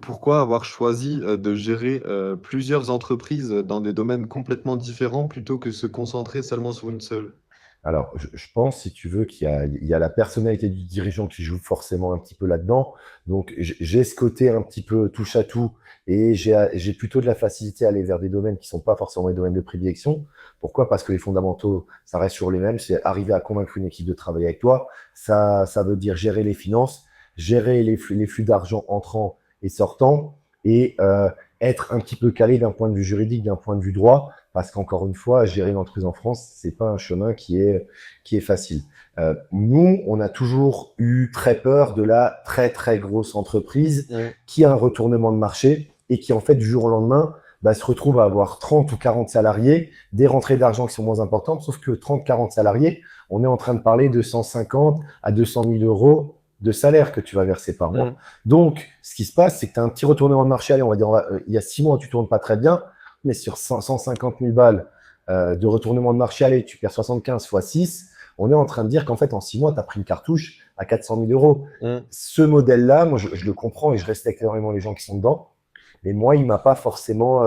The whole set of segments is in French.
pourquoi avoir choisi, de gérer, plusieurs entreprises, dans des domaines complètement différents plutôt que se concentrer seulement sur une seule? Alors, je pense, si tu veux, qu'il y a la personnalité du dirigeant qui joue forcément un petit peu là-dedans. Donc, j'ai ce côté un petit peu touche à tout et j'ai plutôt de la facilité à aller vers des domaines qui sont pas forcément les domaines de prédilection. Pourquoi? Parce que les fondamentaux, ça reste sur les mêmes. C'est arriver à convaincre une équipe de travailler avec toi. Ça veut dire gérer les finances, gérer les flux d'argent entrant et sortant et être un petit peu calé d'un point de vue juridique, d'un point de vue droit. Parce qu'encore une fois, gérer une entreprise en France, c'est pas un chemin qui est facile. Nous, on a toujours eu très peur de la très très grosse entreprise Mmh. qui a un retournement de marché et qui en fait du jour au lendemain se retrouve à avoir 30 ou 40 salariés, des rentrées d'argent qui sont moins importantes, sauf que 30-40 salariés, on est en train de parler de 150 à 200 000 euros de salaire que tu vas verser par mois. Mmh. Donc, ce qui se passe, c'est que tu as un petit retournement de marché. Allez, on va dire, il y a 6 mois, tu tournes pas très bien, mais sur 150 000 balles de retournement de marché, allez, tu perds 75 fois 6, on est en train de dire qu'en fait, en 6 mois, tu as pris une cartouche à 400 000 euros. Mmh. Ce modèle-là, moi, je le comprends et je respecte énormément les gens qui sont dedans, mais moi, il m'a pas forcément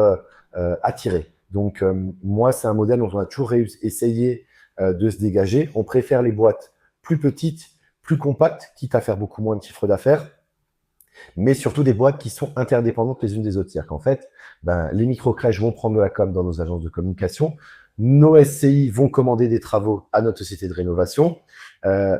attiré. Donc, moi, c'est un modèle dont on a toujours essayé de se dégager. On préfère les boîtes plus petites, plus compactes, quitte à faire beaucoup moins de chiffre d'affaires, mais surtout des boîtes qui sont interdépendantes les unes des autres. C'est-à-dire qu'en fait, les micro-crèches vont prendre de la com dans nos agences de communication, nos SCI vont commander des travaux à notre société de rénovation, euh,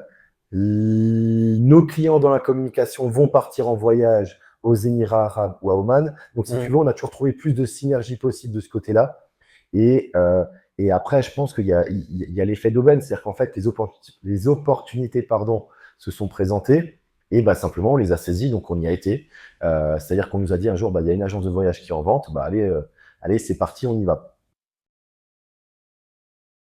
nos clients dans la communication vont partir en voyage aux Émirats arabes ou à Oman. Donc, si tu Mmh. veux, on a toujours trouvé plus de synergie possible de ce côté-là. Et, euh, et après, je pense qu'il y a l'effet d'aubaine, c'est-à-dire qu'en fait, les opportunités se sont présentées et simplement on les a saisies, donc on y a été. C'est-à-dire qu'on nous a dit un jour, il y a une agence de voyage qui est en vente, allez, c'est parti, on y va.